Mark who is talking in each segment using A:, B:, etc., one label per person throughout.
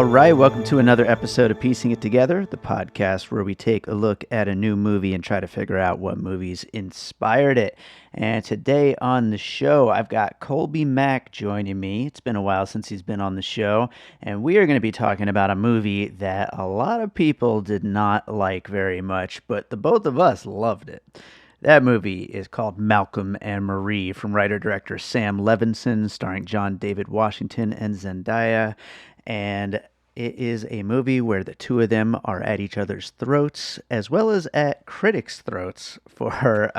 A: All right, welcome to another episode of Piecing It Together, the podcast where we take a look at a new movie and try to figure out what movies inspired it. And today on the show, I've got Kolby Mac joining me. It's been a while since he's been on the show, and we are going to be talking about a movie that a lot of people did not like very much, but the both of us loved it. That movie is called Malcolm and Marie from writer-director Sam Levinson, starring John David Washington and Zendaya. And it is a movie where the two of them are at each other's throats, as well as at critics' throats for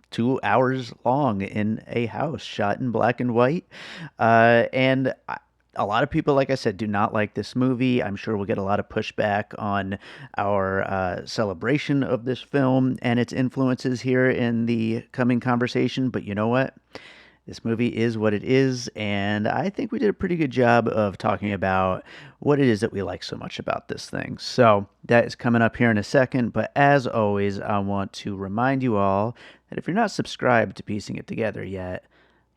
A: 2 hours long in a house shot in black and white. And a lot of people, like I said, do not like this movie. I'm sure we'll get a lot of pushback on our celebration of this film and its influences here in the coming conversation. But you know what? This movie is what it is, and I think we did a pretty good job of talking about what it is that we like so much about this thing. So that is coming up here in a second, but as always, I want to remind you all that if you're not subscribed to Piecing It Together yet,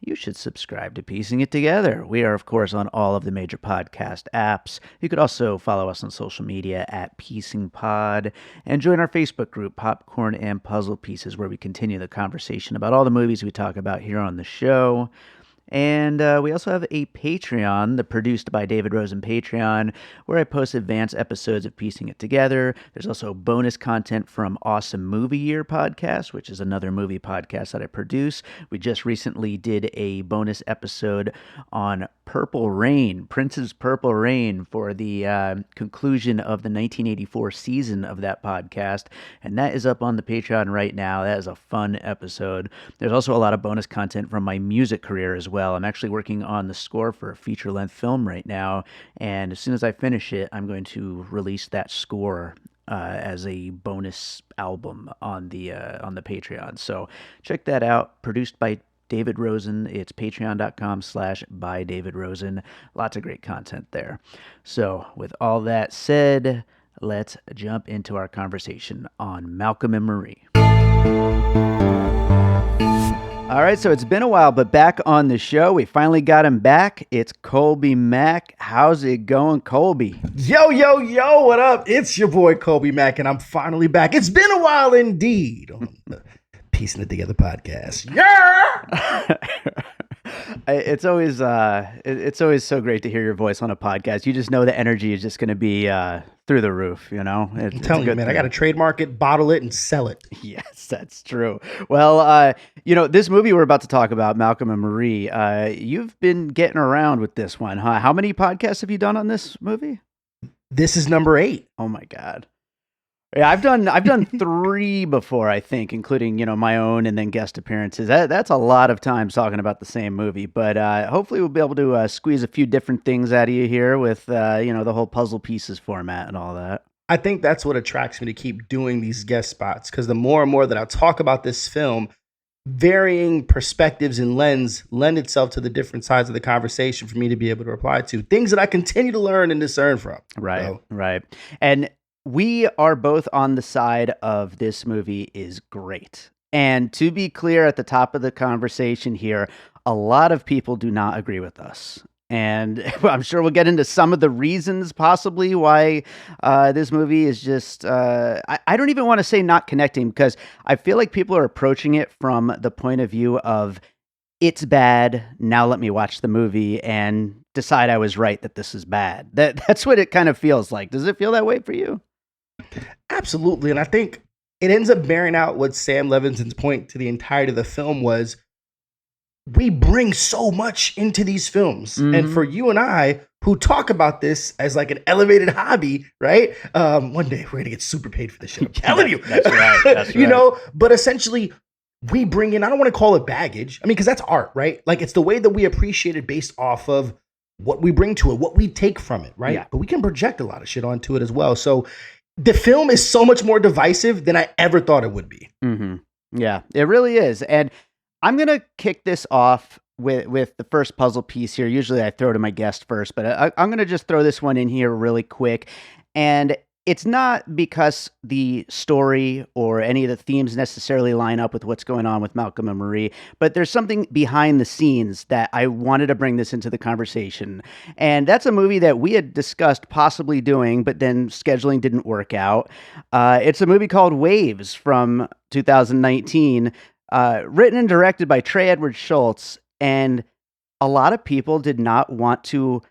A: you should subscribe to Piecing It Together. We are, of course, on all of the major podcast apps. You could also follow us on social media at Piecing Pod and join our Facebook group, Popcorn and Puzzle Pieces, where we continue the conversation about all the movies we talk about here on the show. And we also have a Patreon, the Produced by David Rosen Patreon, where I post advanced episodes of Piecing It Together. There's also bonus content from Awesome Movie Year podcast, which is another movie podcast that I produce. We just recently did a bonus episode on Purple Rain, Prince's Purple Rain, for the conclusion of the 1984 season of that podcast. And that is up on the Patreon right now. That is a fun episode. There's also a lot of bonus content from my music career as well. I'm actually working on the score for a feature-length film right now, and as soon as I finish it, I'm going to release that score as a bonus album on the Patreon. So check that out. Produced by David Rosen. It's patreon.com/bydavidrosen. Lots of great content there. So with all that said, let's jump into our conversation on Malcolm and Marie. All right, so it's been a while, but back on the show, we finally got him back. It's Kolby Mac. How's it going, Kolby?
B: Yo, yo, yo, what up? It's your boy, Kolby Mac, and I'm finally back. It's been a while indeed on the Piecing It Together podcast. Yeah!
A: It's always so great to hear your voice on a podcast. You just know the energy is just going to be through the roof, you know?
B: I'm telling you, man, I got to trademark it, bottle it, and sell it.
A: Yes, that's true. Well, this movie we're about to talk about, Malcolm and Marie, you've been getting around with this one, huh? How many podcasts have you done on this movie?
B: This is number 8.
A: Oh my God. Yeah, I've done 3 before, I think, including, my own and then guest appearances. That's a lot of times talking about the same movie, but hopefully we'll be able to squeeze a few different things out of you here with, the whole puzzle pieces format and all that.
B: I think that's what attracts me to keep doing these guest spots, because the more and more that I talk about this film, varying perspectives and lend itself to the different sides of the conversation for me to be able to reply to. Things that I continue to learn and discern from.
A: Right,
B: so.
A: Right. And we are both on the side of this movie is great. And to be clear at the top of the conversation here, a lot of people do not agree with us. And I'm sure we'll get into some of the reasons possibly why this movie is just, I don't even want to say not connecting, because I feel like people are approaching it from the point of view of, it's bad, now let me watch the movie and decide I was right that this is bad. That's what it kind of feels like. Does it feel that way for you?
B: Absolutely. And I think it ends up bearing out what Sam Levinson's point to the entirety of the film was. We bring so much into these films. Mm-hmm. And for you and I, who talk about this as like an elevated hobby, right? One day we're going to get super paid for this shit. I'm telling you.
A: That's right. That's
B: right. But essentially we bring in, I don't want to call it baggage. I mean, because that's art, right? Like it's the way that we appreciate it based off of what we bring to it, what we take from it, right? Yeah. But we can project a lot of shit onto it as well. So the film is so much more divisive than I ever thought it would be.
A: Mm-hmm. Yeah, it really is. And I'm going to kick this off with the first puzzle piece here. Usually I throw to my guest first, but I'm going to just throw this one in here really quick. And it's not because the story or any of the themes necessarily line up with what's going on with Malcolm and Marie, but there's something behind the scenes that I wanted to bring this into the conversation. And that's a movie that we had discussed possibly doing, but then scheduling didn't work out. It's a movie called Waves from 2019, written and directed by Trey Edward Schultz. And a lot of people did not want to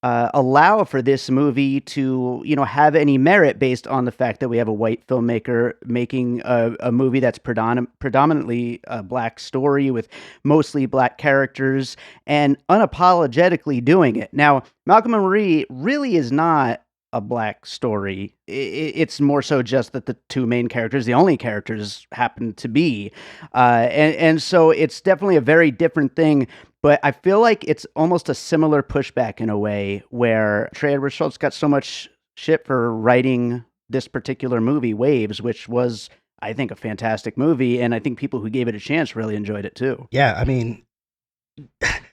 A: allow for this movie to, have any merit based on the fact that we have a white filmmaker making a movie that's predominantly a Black story with mostly Black characters and unapologetically doing it. Now, Malcolm and Marie really is not a Black story. It's more so just that the two main characters, the only characters, happen to be. And so it's definitely a very different thing. But I feel like it's almost a similar pushback in a way where Trey Edward Schultz got so much shit for writing this particular movie, Waves, which was, I think, a fantastic movie. And I think people who gave it a chance really enjoyed it too.
B: Yeah, I mean,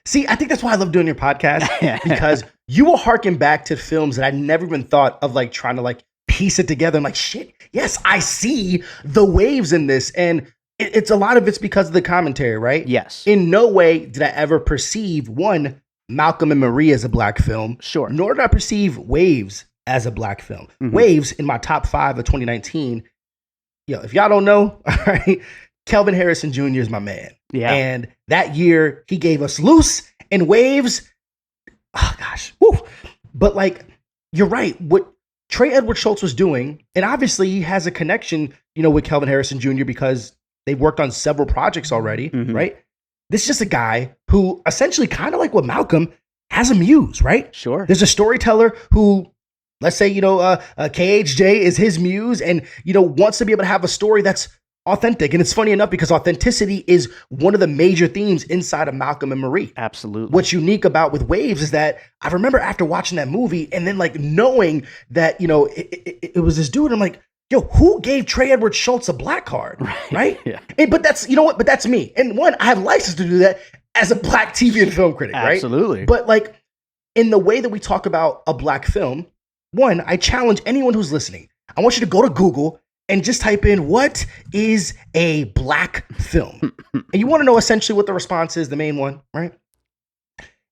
B: see, I think that's why I love doing your podcast, because you will harken back to films that I never even thought of, like trying to like piece it together. I'm like, shit, yes, I see the waves in this. And it's a lot of it's because of the commentary, right?
A: Yes.
B: In no way did I ever perceive Malcolm and Marie as a Black film.
A: Sure.
B: Nor did I perceive Waves as a Black film. Mm-hmm. Waves in my top 5 of 2019. If y'all don't know, all right, Kelvin Harrison Jr. is my man.
A: Yeah.
B: And that year he gave us Loose and Waves. Oh gosh. Woo. But like, you're right. What Trey Edward Schultz was doing, and obviously he has a connection, with Kelvin Harrison Jr. because they've worked on several projects already, right? This is just a guy who essentially, kind of like what Malcolm, has a muse, right?
A: Sure.
B: There's a storyteller who, let's say, KHJ is his muse and, wants to be able to have a story that's authentic. And it's funny enough because authenticity is one of the major themes inside of Malcolm and Marie.
A: Absolutely.
B: What's unique about with Waves is that I remember after watching that movie and then like knowing that, it was this dude, I'm like, yo, who gave Trey Edward Schultz a Black card, right?
A: Yeah.
B: But that's, but that's me. And I have license to do that as a Black TV and film critic, right?
A: Absolutely.
B: But like, in the way that we talk about a Black film, I challenge anyone who's listening. I want you to go to Google and just type in, what is a Black film? And you want to know essentially what the response is, the main one, right?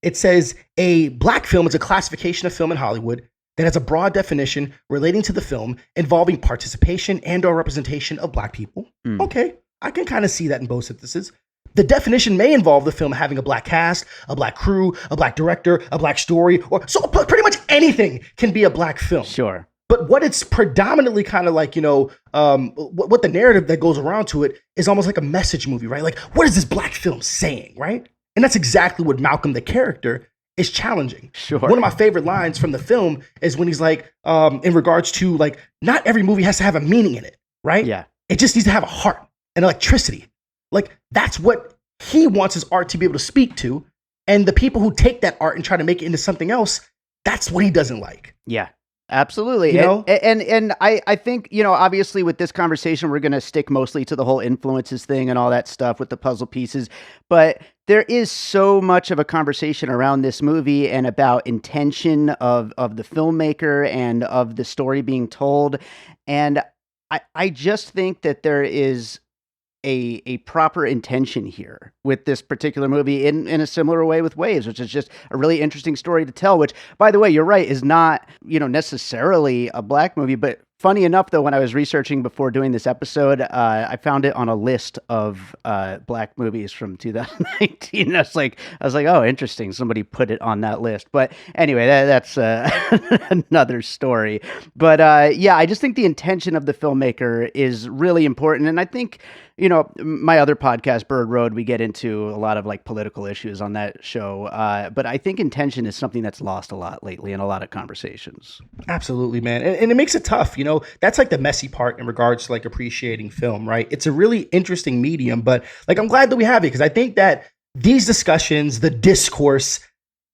B: It says a Black film is a classification of film in Hollywood that has a broad definition relating to the film involving participation and or representation of Black people. Okay, I can kind of see that in both instances. The definition may involve the film having a Black cast, a Black crew, a Black director, a Black story, or so pretty much anything can be a Black film.
A: Sure.
B: But what it's predominantly kind of like, what the narrative that goes around to it is almost like a message movie, right? Like, what is this Black film saying, right? And that's exactly what Malcolm, the character, is challenging.
A: Sure.
B: One of my favorite lines from the film is when he's like, in regards to like, not every movie has to have a meaning in it, right?
A: Yeah.
B: It just needs to have a heart and electricity. Like, that's what he wants his art to be able to speak to. And the people who take that art and try to make it into something else, that's what he doesn't like.
A: Yeah. Absolutely. And I think, obviously with this conversation, we're going to stick mostly to the whole influences thing and all that stuff with the puzzle pieces. But there is so much of a conversation around this movie and about intention of the filmmaker and of the story being told. And I just think that there is a proper intention here with this particular movie in a similar way with Waves, which is just a really interesting story to tell, which, by the way, you're right, is not, necessarily a Black movie. But funny enough, though, when I was researching before doing this episode, I found it on a list of Black movies from 2019. I was like, oh, interesting. Somebody put it on that list. But anyway, that's another story. But yeah, I just think the intention of the filmmaker is really important. And I think, my other podcast, Bird Road, we get into a lot of like political issues on that show. But I think intention is something that's lost a lot lately in a lot of conversations.
B: Absolutely, man. And it makes it tough. That's like the messy part in regards to like appreciating film, right? It's a really interesting medium, but like, I'm glad that we have it because I think that these discussions, the discourse,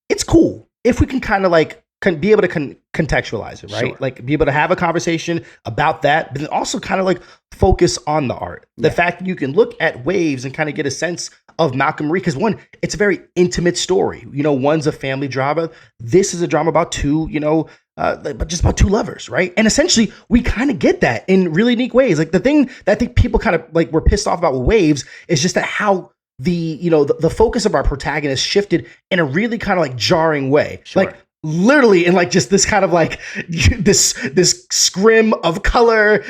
B: it's cool if we can kind of like be able to contextualize it, right? Sure. Like be able to have a conversation about that, but then also kind of like focus on the art. The fact that you can look at Waves and kind of get a sense of Malcolm Marie, because one, it's a very intimate story. One's a family drama. This is a drama about two, but just about two lovers, right? And essentially, we kind of get that in really unique ways. Like the thing that I think people kind of like were pissed off about with Waves is just that how the focus of our protagonist shifted in a really kind of like jarring way.
A: Sure.
B: Like literally in like just this kind of like this scrim of color,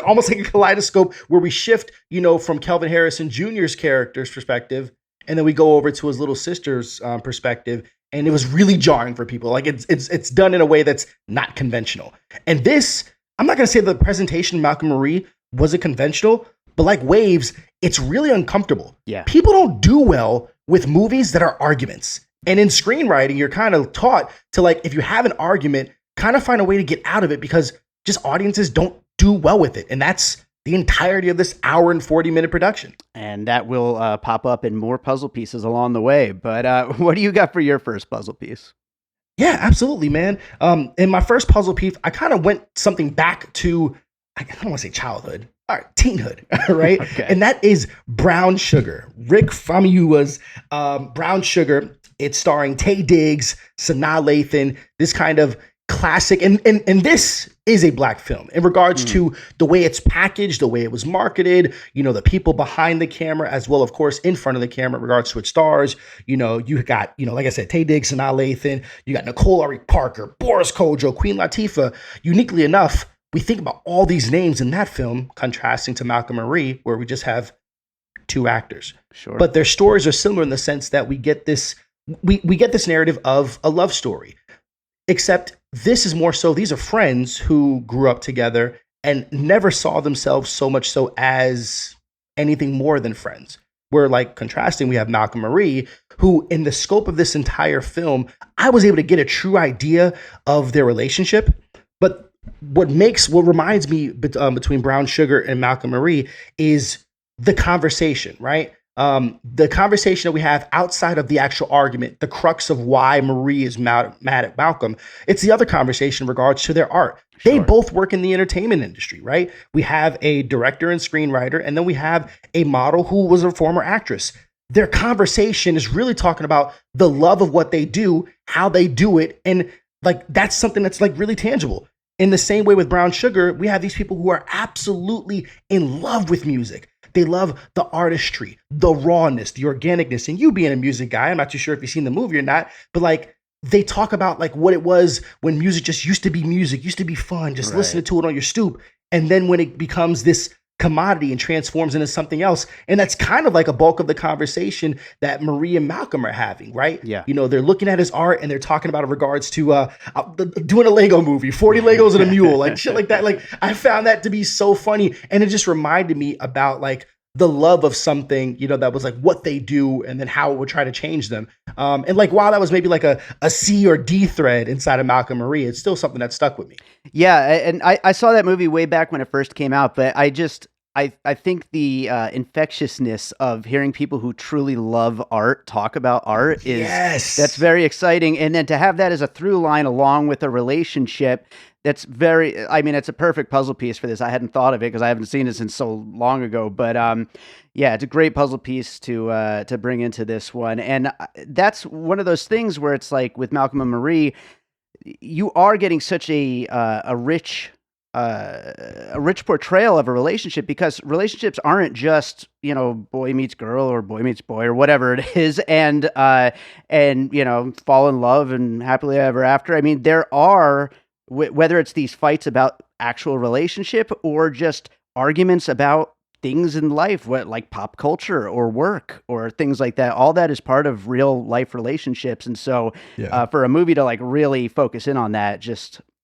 B: almost like a kaleidoscope, where we shift, from Kelvin Harrison Jr.'s character's perspective, and then we go over to his little sister's perspective. And it was really jarring for people. Like it's done in a way that's not conventional. And this, I'm not gonna say the presentation of Malcolm Marie wasn't conventional, but like Waves, it's really uncomfortable.
A: Yeah.
B: People don't do well with movies that are arguments. And in screenwriting, you're kind of taught to like, if you have an argument, kind of find a way to get out of it because just audiences don't do well with it. And that's the entirety of this hour and 40-minute production.
A: And that will pop up in more puzzle pieces along the way. But what do you got for your first puzzle piece?
B: Yeah, absolutely, man. In my first puzzle piece, I kind of went something back to, I don't want to say childhood, all right, teenhood, right?
A: Okay.
B: And that is Brown Sugar. Rick Famuyiwa's Brown Sugar. It's starring Taye Diggs, Sanaa Lathan, this kind of classic, and this is a black film in regards to the way it's packaged, the way it was marketed, the people behind the camera, as well, of course, in front of the camera in regards to its stars. You got, like I said, Taye Diggs, Sanaa Lathan, you got Nicole Ari Parker, Boris Kodjoe, Queen Latifah. Uniquely enough, we think about all these names in that film, contrasting to Malcolm Marie, where we just have two actors.
A: Sure.
B: But their stories are similar in the sense that we get this narrative of a love story. Except this is more so, these are friends who grew up together and never saw themselves so much so as anything more than friends. We're like contrasting, we have Malcolm Marie, who in the scope of this entire film, I was able to get a true idea of their relationship. But what reminds me between Brown Sugar and Malcolm Marie is the conversation, right? The conversation that we have outside of the actual argument, the crux of why Marie is mad at Malcolm, it's the other conversation in regards to their art. Sure. They both work in the entertainment industry, right? We have a director and screenwriter, and then we have a model who was a former actress. Their conversation is really talking about the love of what they do, how they do it, and like that's something that's like really tangible. In the same way with Brown Sugar, we have these people who are absolutely in love with music. They love the artistry, the rawness, the organicness. And you being a music guy, I'm not too sure if you've seen the movie or not, but like they talk about like what it was when music just used to be music, used to be fun, just listening to it on your stoop. And then when it becomes this commodity and transforms into something else. And that's kind of like a bulk of the conversation that Marie and Malcolm are having, right?
A: Yeah.
B: They're looking at his art and they're talking about it in regards to doing a Lego movie, 40 Legos and a mule, like shit like that. Like I found that to be so funny. And it just reminded me about like the love of something, that was like what they do and then how it would try to change them. And like, while that was maybe like a C or D thread inside of Malcolm Marie, it's still something that stuck with me.
A: Yeah. And I saw that movie way back when it first came out, but I think the infectiousness of hearing people who truly love art talk about art that's very exciting. And then to have that as a through line along with a relationship, it's a perfect puzzle piece for this. I hadn't thought of it because I haven't seen it since so long ago, but yeah, it's a great puzzle piece to bring into this one. And that's one of those things where it's like with Malcolm and Marie, you are getting such a rich portrayal of a relationship, because relationships aren't just, boy meets girl or boy meets boy or whatever it is. And fall in love and happily ever after. I mean, there are, whether it's these fights about actual relationship or just arguments about things in life, like pop culture or work or things like that, all that is part of real life relationships. And so for a movie to like really focus in on that,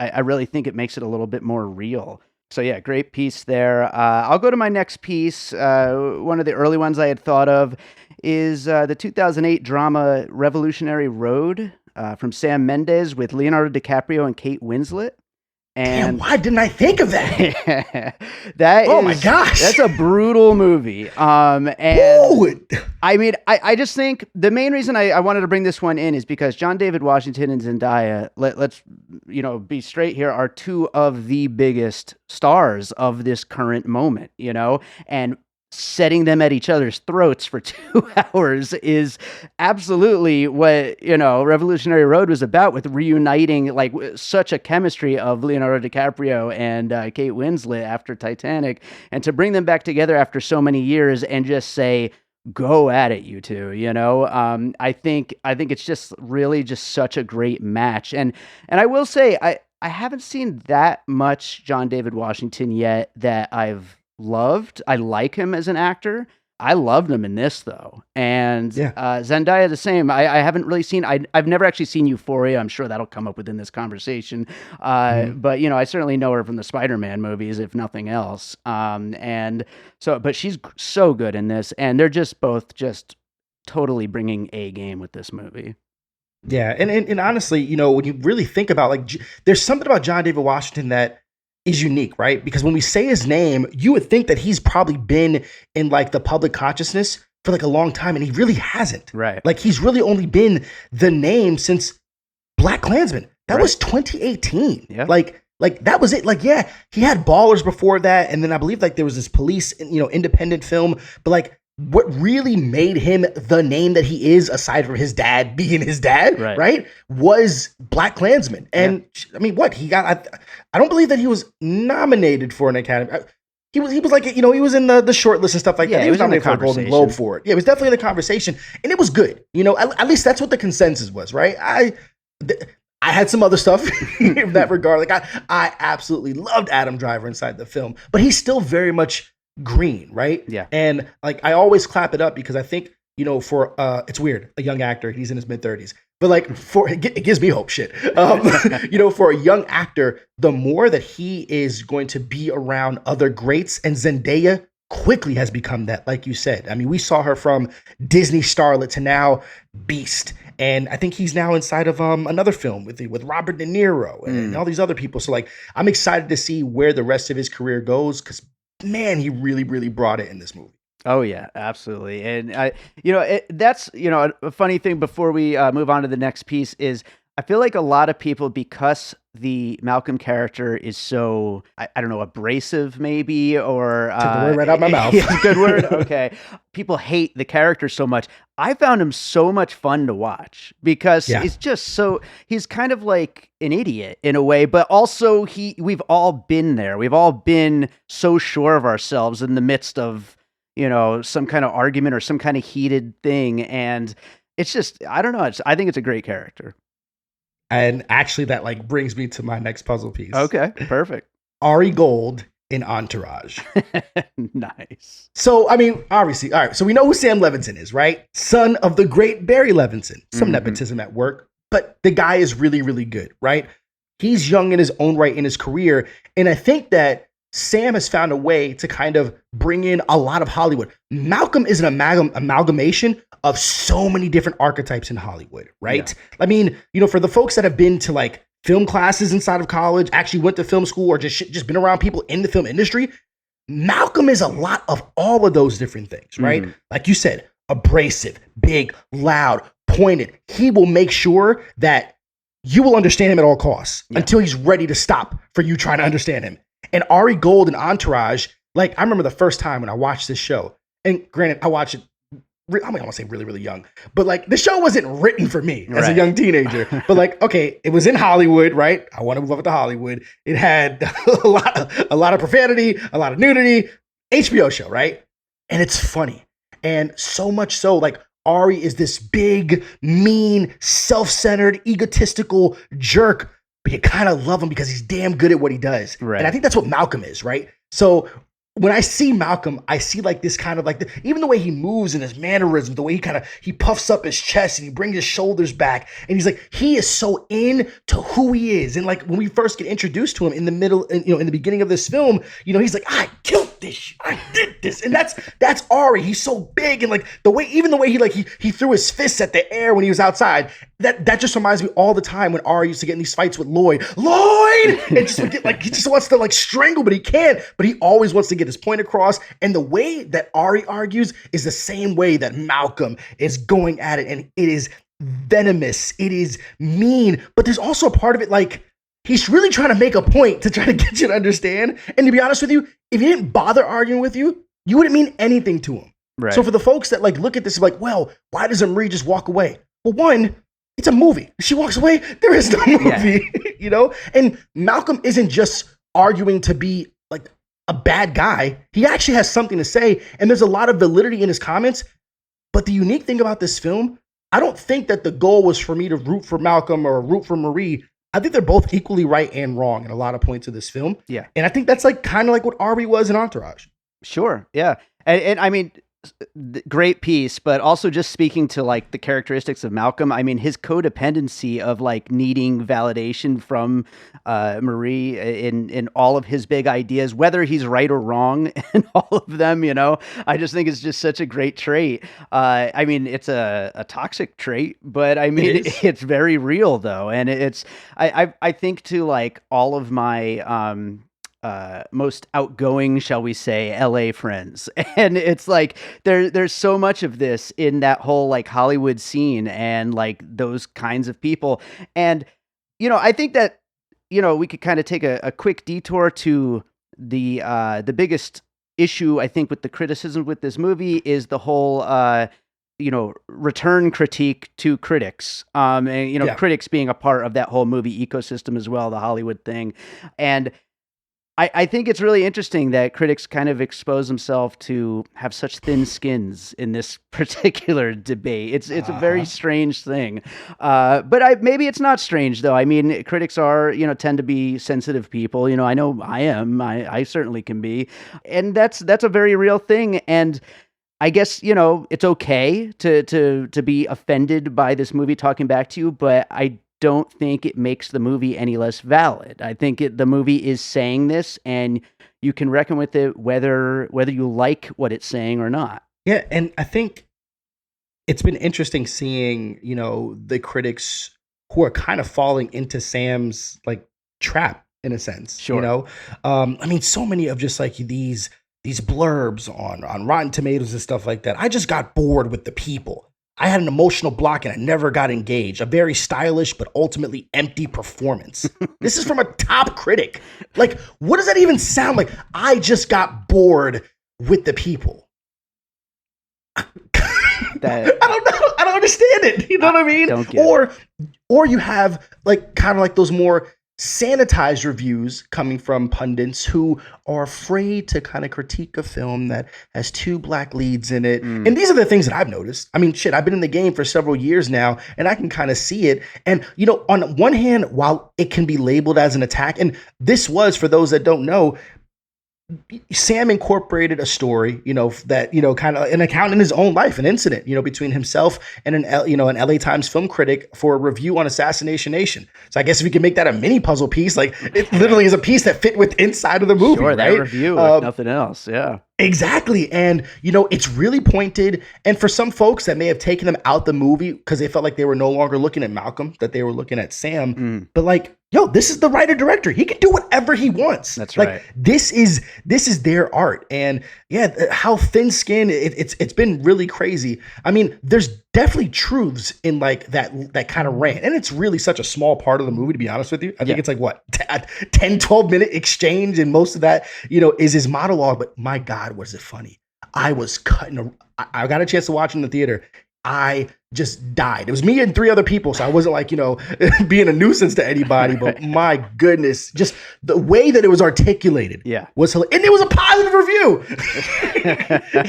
A: I really think it makes it a little bit more real. So yeah, great piece there. I'll go to my next piece. One of the early ones I had thought of is the 2008 drama Revolutionary Road from Sam Mendes with Leonardo DiCaprio and Kate Winslet. And
B: damn, why didn't I think of that?
A: Oh
B: my gosh,
A: that's a brutal movie. And
B: ooh.
A: I mean, I just think the main reason I wanted to bring this one in is because John David Washington and Zendaya, let's be straight here, are two of the biggest stars of this current moment, and setting them at each other's throats for 2 hours is absolutely what, Revolutionary Road was about, with reuniting like such a chemistry of Leonardo DiCaprio and Kate Winslet after Titanic, and to bring them back together after so many years and just say, go at it, you two. I think it's just really just such a great match. And I will say, I haven't seen that much John David Washington yet that I've loved. I like him as an actor. I loved him in this though. And Zendaya the same. I haven't really seen, I've never actually seen Euphoria. I'm sure that'll come up within this conversation. But I certainly know her from the Spider-Man movies, if nothing else. And so, but she's so good in this, and they're just both just totally bringing A game with this movie.
B: Yeah. And honestly, when you really think about, like, there's something about John David Washington that is unique, right? Because when we say his name, you would think that he's probably been in like the public consciousness for like a long time, and he really hasn't.
A: Right.
B: Like, he's really only been the name since BlacKkKlansman. That was 2018.
A: Yeah.
B: Like that was it. Like, yeah, he had Ballers before that, and then I believe like there was this police, independent film, but like, what really made him the name that he is, aside from his dad being his dad, right, was BlacKkKlansman. And I mean, what he got, I don't believe that he was nominated for an Academy. He was like, he was in the short list and stuff like that. He was nominated for a Golden Globe for it. Yeah, it was definitely in the conversation, and it was good. At least that's what the consensus was, right? I had some other stuff in that regard. Like, I absolutely loved Adam Driver inside the film, but he's still very much green, right?
A: Yeah.
B: And like, I always clap it up because I think, for it's weird, a young actor, he's in his mid-30s, but like, it gives me hope, shit. For a young actor, the more that he is going to be around other greats, and Zendaya quickly has become that, like you said. I mean, we saw her from Disney starlet to now Beast, and I think he's now inside of another film with Robert De Niro and all these other people. So like, I'm excited to see where the rest of his career goes, because man, he really, really brought it in this movie.
A: Oh yeah, absolutely. And that's, a funny thing before we move on to the next piece is, I feel like a lot of people, because the Malcolm character is so, I don't know, abrasive maybe, or
B: took the word right out of my mouth.
A: Yeah, good word. Okay. People hate the character so much. I found him so much fun to watch, because he's just he's kind of like an idiot in a way, but also we've all been there. We've all been so sure of ourselves in the midst of, some kind of argument or some kind of heated thing. And it's just, I don't know. I think it's a great character.
B: And actually, that like brings me to my next puzzle piece.
A: Okay, perfect.
B: Ari Gold in Entourage.
A: Nice.
B: So, I mean, obviously, all right. So we know who Sam Levinson is, right? Son of the great Barry Levinson. Some nepotism at work, but the guy is really, really good, right? He's young in his own right in his career, and I think that Sam has found a way to kind of bring in a lot of Hollywood. Malcolm is an amalgamation of so many different archetypes in Hollywood, right? Yeah. I mean, for the folks that have been to like film classes inside of college, actually went to film school, or just been around people in the film industry, Malcolm is a lot of all of those different things, right? Like you said, abrasive, big, loud, pointed. He will make sure that you will understand him at all costs until he's ready to stop for you trying to understand him. And Ari Gold in Entourage, like, I remember the first time when I watched this show, and granted, I watched it, I want to say really, really young, but like, the show wasn't written for me as a young teenager, but like, okay, it was in Hollywood, right? I want to move up to Hollywood. It had a lot of profanity, a lot of nudity, HBO show, right? And it's funny. And so much so, like, Ari is this big, mean, self-centered, egotistical jerk, but you kind of love him because he's damn good at what he does. Right. And I think that's what Malcolm is, right? So when I see Malcolm, I see like this kind of like, even the way he moves and his mannerisms, the way he puffs up his chest and he brings his shoulders back. And he's like, he is so into who he is. And like, when we first get introduced to him in the middle, in the beginning of this film, he's like, I killed this, I did this. And that's Ari. He's so big. And like the way he threw his fists at the air when he was outside, that just reminds me all the time when Ari used to get in these fights with Lloyd, and just would get like, he just wants to like strangle, but he can't, but he always wants to get his point across. And the way that Ari argues is the same way that Malcolm is going at it. And it is venomous. It is mean, but there's also a part of it like, he's really trying to make a point to try to get you to understand. And to be honest with you, if he didn't bother arguing with you, you wouldn't mean anything to him.
A: Right.
B: So for the folks that like look at this and like, well, why doesn't Marie just walk away? Well, one, it's a movie. If she walks away, there is no movie, you know? And Malcolm isn't just arguing to be like a bad guy. He actually has something to say, and there's a lot of validity in his comments. But the unique thing about this film, I don't think that the goal was for me to root for Malcolm or root for Marie. I think they're both equally right and wrong in a lot of points of this film.
A: Yeah.
B: And I think that's like kind of like what Ari was in Entourage.
A: Sure. Yeah. And I mean, great piece, but also just speaking to like the characteristics of Malcolm. I mean, his codependency of like needing validation from Marie in all of his big ideas, whether he's right or wrong in all of them, you know, I just think it's just such a great trait. I mean, it's a toxic trait, but I mean, it's very real though. And I think to like all of my, most outgoing, shall we say, LA friends. And it's like there's so much of this in that whole like Hollywood scene and like those kinds of people. And, you know, I think that, you know, we could kind of take a quick detour to the biggest issue, I think, with the criticism with this movie is the whole you know, return critique to critics. And, you know, critics being a part of that whole movie ecosystem as well, the Hollywood thing. And I think it's really interesting that critics kind of expose themselves to have such thin skins in this particular debate. It's a very strange thing, but maybe it's not strange though. I mean, critics are, you know, tend to be sensitive people. You know, I know I am. I certainly can be, and that's a very real thing. And I guess, you know, it's okay to be offended by this movie talking back to you, but I don't think it makes the movie any less valid. I think the movie is saying this, and you can reckon with it whether you like what it's saying or not.
B: Yeah, and I think it's been interesting seeing, you know, the critics who are kind of falling into Sam's like trap in a sense.
A: Sure.
B: You know, I mean, so many of just like these blurbs on Rotten Tomatoes and stuff like that. I just got bored with the people. I had an emotional block and I never got engaged. A very stylish but ultimately empty performance. This is from a top critic. Like, what does that even sound like? I just got bored with the people. I don't know. I don't understand it. You know what I mean? Or you have like kind of like those more sanitized reviews coming from pundits who are afraid to kind of critique a film that has two black leads in it. And these are the things that I've noticed. I mean, shit, I've been in the game for several years now, and I can kind of see it. And, you know, on one hand, while it can be labeled as an attack, and this was, for those that don't know, Sam incorporated a story, you know, that, you know, kind of an account in his own life, an incident, you know, between himself and an LA Times film critic for a review on Assassination Nation. So I guess if we can make that a mini puzzle piece, like it literally is a piece that fit with inside of the movie,
A: sure,
B: right?
A: That review, if nothing else. Yeah.
B: Exactly. And, you know, it's really pointed. And for some folks that may have taken them out the movie because they felt like they were no longer looking at Malcolm, that they were looking at Sam. But like, yo, this is the writer-director. He can do whatever he wants.
A: That's
B: like,
A: right.
B: This is their art. And yeah, how thin-skinned, it's been really crazy. I mean, there's definitely truths in like that kind of rant. And it's really such a small part of the movie, to be honest with you. I think it's like what, 10, 12-minute exchange, and most of that, you know, is his monologue. But my God, was it funny. I was I got a chance to watch in the theater. I just died. It was me and 3 other people, so I wasn't like, you know, being a nuisance to anybody, but my goodness, just the way that it was articulated was hilarious. And it was a positive review,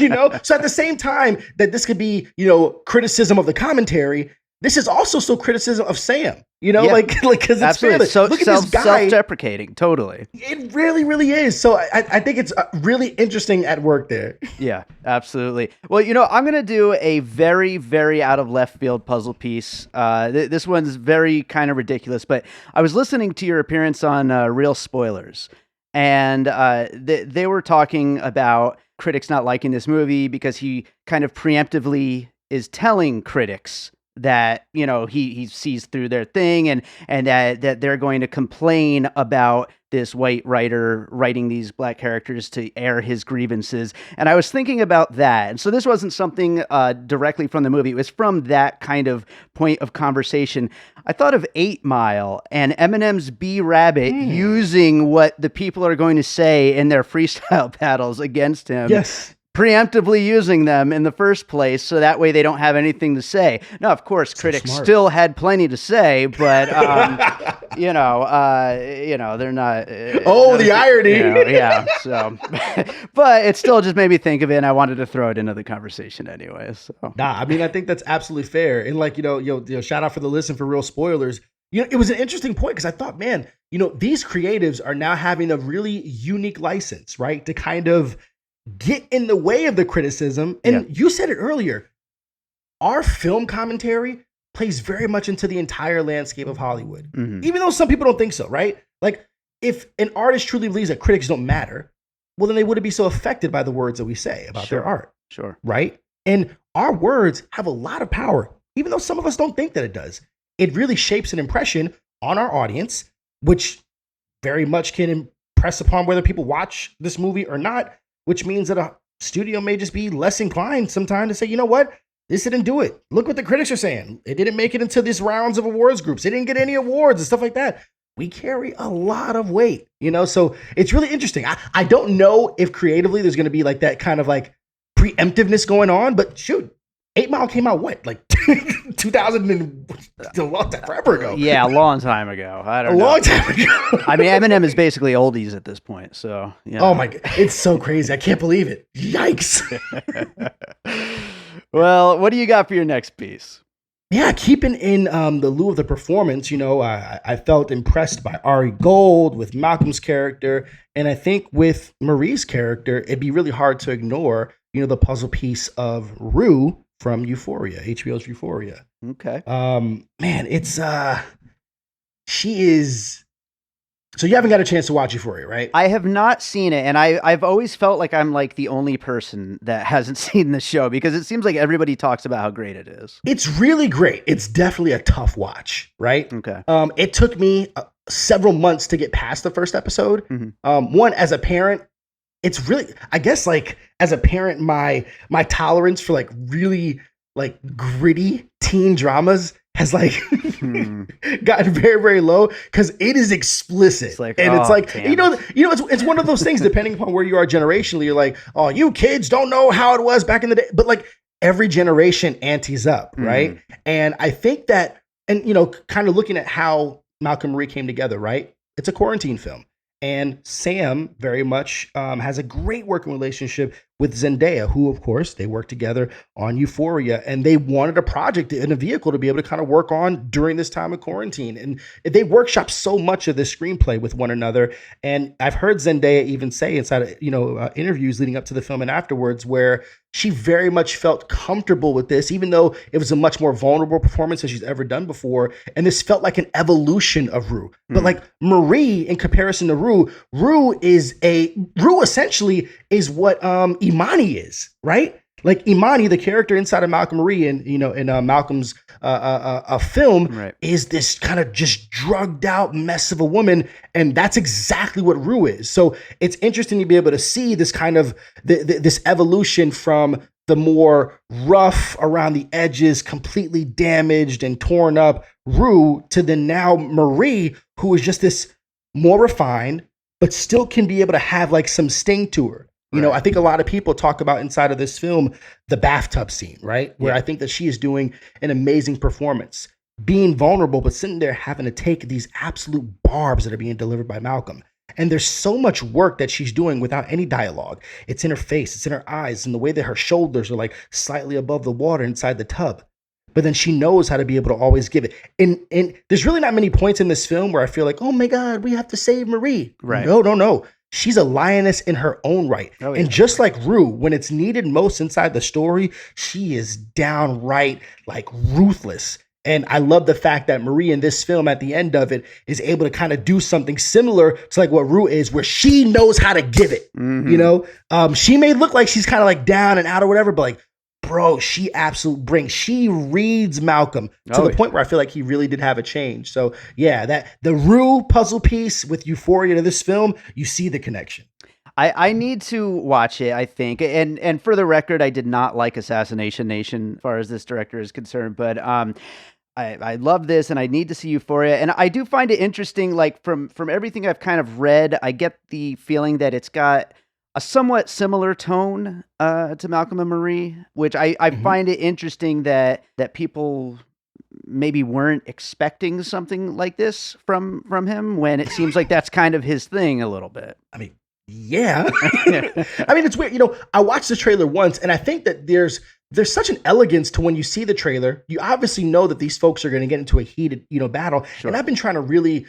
B: you know? So at the same time that this could be, you know, criticism of the commentary, this is also still criticism of Sam, you know, like, cause it's fair.
A: So
B: look at this guy.
A: Self-deprecating, totally.
B: It really, really is. So I think it's really interesting at work there.
A: Yeah, absolutely. Well, you know, I'm going to do a very, very out of left field puzzle piece. This one's very kind of ridiculous, but I was listening to your appearance on Real Spoilers, and they were talking about critics not liking this movie because he kind of preemptively is telling critics that, you know, he sees through their thing, and that they're going to complain about this white writer writing these black characters to air his grievances. And I was thinking about that. And so this wasn't something directly from the movie. It was from that kind of point of conversation. I thought of 8 Mile and Eminem's B Rabbit using what the people are going to say in their freestyle battles against him.
B: Yes.
A: preemptively using them in the first place, so that way they don't have anything to say. Now, of course, critics still had plenty to say, but they're not.
B: The irony.
A: Yeah. So, but it still just made me think of it, and I wanted to throw it into the conversation anyway. So,
B: I mean, I think that's absolutely fair. And like, shout out for the listen for real spoilers. It was an interesting point because I thought, man, these creatives are now having a really unique license, right? To kind of get in the way of the criticism. And you said it earlier, our film commentary plays very much into the entire landscape of Hollywood, even though some people don't think so, right? Like, if an artist truly believes that critics don't matter, well, then they wouldn't be so affected by the words that we say about their art.
A: Sure.
B: Right? And our words have a lot of power, even though some of us don't think that it does. It really shapes an impression on our audience, which very much can impress upon whether people watch this movie or not, which means that a studio may just be less inclined sometime to say, you know what? This didn't do it. Look what the critics are saying. It didn't make it into these rounds of awards groups. It didn't get any awards and stuff like that. We carry a lot of weight, so it's really interesting. I don't know if creatively there's going to be like that kind of like preemptiveness going on, but shoot, 8 Mile came out what, like 2000 and a long time, forever ago.
A: Yeah, a long time ago. I don't know.
B: A long time ago.
A: I mean, Eminem is basically oldies at this point, so
B: Oh my God, it's so crazy. I can't believe it. Yikes.
A: Well, what do you got for your next piece?
B: Yeah, keeping in the lieu of the performance, I felt impressed by Ari Gold with Malcolm's character, and I think with Marie's character, it'd be really hard to ignore, the puzzle piece of Rue from Euphoria, HBO's Euphoria.
A: Okay.
B: Man, it's she is. So you haven't got a chance to watch Euphoria, right?
A: I have not seen it, and I've always felt like I'm like the only person that hasn't seen the show because it seems like everybody talks about how great it is.
B: It's really great. It's definitely a tough watch, right?
A: Okay.
B: It took me several months to get past the first episode. One, as a parent, it's really, I guess, like as a parent, my tolerance for like really like gritty teen dramas has like gotten very, very low because it is explicit. It's like, and it's like, it's one of those things, depending upon where you are generationally, you're like, oh, you kids don't know how it was back in the day. But like every generation antes up, right? And I think that, and kind of looking at how Malcolm and Marie came together, right? It's a quarantine film. And Sam very much has a great working relationship with Zendaya, who, of course, they worked together on Euphoria. And they wanted a project and a vehicle to be able to kind of work on during this time of quarantine. And they workshop so much of this screenplay with one another. And I've heard Zendaya even say inside interviews leading up to the film and afterwards where she very much felt comfortable with this, even though it was a much more vulnerable performance than she's ever done before. And this felt like an evolution of Rue. But like Marie, in comparison to Rue essentially is what Imani is, right? Like Imani, the character inside of Malcolm Marie and in Malcolm's film, right, is this kind of just drugged out mess of a woman, and that's exactly what Rue is. So it's interesting to be able to see this kind of this evolution from the more rough around the edges, completely damaged and torn up Rue to the now Marie, who is just this more refined, but still can be able to have like some sting to her. I think a lot of people talk about inside of this film, the bathtub scene, right? Where I think that she is doing an amazing performance, being vulnerable, but sitting there having to take these absolute barbs that are being delivered by Malcolm. And there's so much work that she's doing without any dialogue. It's in her face, it's in her eyes, and the way that her shoulders are like slightly above the water inside the tub. But then she knows how to be able to always give it. And there's really not many points in this film where I feel like, oh my God, we have to save Marie.
A: Right.
B: No. She's a lioness in her own right. Oh, yeah. And just like Rue, when it's needed most inside the story, she is downright like ruthless. And I love the fact that Marie in this film at the end of it is able to kind of do something similar to like what Rue is, where she knows how to give it. She may look like she's kind of like down and out or whatever, but like, bro, she absolutely brings. She reads Malcolm to the point where I feel like he really did have a change. So yeah, that the Rue puzzle piece with Euphoria to this film, you see the connection.
A: I need to watch it, I think. And for the record, I did not like Assassination Nation as far as this director is concerned, but I love this and I need to see Euphoria. And I do find it interesting, like from everything I've kind of read, I get the feeling that it's got a somewhat similar tone to Malcolm and Marie, which I
B: Mhm.
A: find it interesting that people maybe weren't expecting something like this from him when it seems like that's kind of his thing a little bit.
B: I mean, yeah. I mean, it's weird. I watched the trailer once, and I think that there's such an elegance to when you see the trailer. You obviously know that these folks are going to get into a heated, battle.
A: Sure.
B: And I've been trying to really,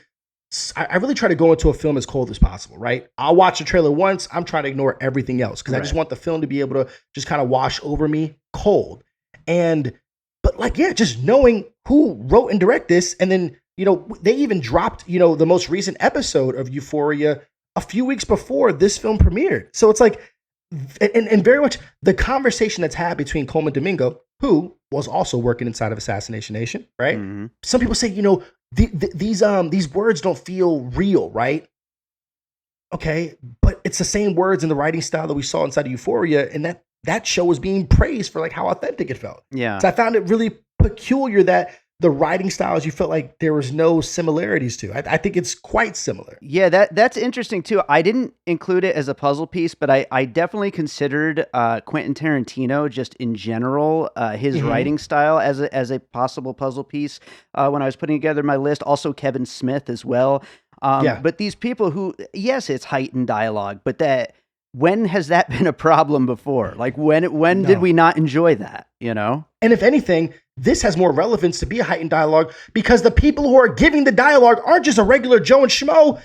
B: I really try to go into a film as cold as possible, right? I'll watch the trailer once. I'm trying to ignore everything else because I just
A: Right.
B: want the film to be able to just kind of wash over me cold. But like, yeah, just knowing who wrote and direct this, and then they even dropped the most recent episode of Euphoria a few weeks before this film premiered. So it's like, and very much the conversation that's had between Coleman Domingo, who was also working inside of Assassination Nation, right?
A: Mm-hmm.
B: Some people say, these words don't feel real, right? Okay, but it's the same words in the writing style that we saw inside of Euphoria, and that show was being praised for like how authentic it felt.
A: Yeah.
B: So I found it really peculiar that the writing styles you felt like there was no similarities to. I think it's quite similar.
A: Yeah, that's interesting too. I didn't include it as a puzzle piece, but I definitely considered Quentin Tarantino just in general, his writing style as a possible puzzle piece when I was putting together my list. Also Kevin Smith as well. But these people who, yes, it's heightened dialogue, but when has that been a problem before? Like when did we not enjoy that?
B: And if anything, this has more relevance to be a heightened dialogue because the people who are giving the dialogue aren't just a regular Joe and Schmo.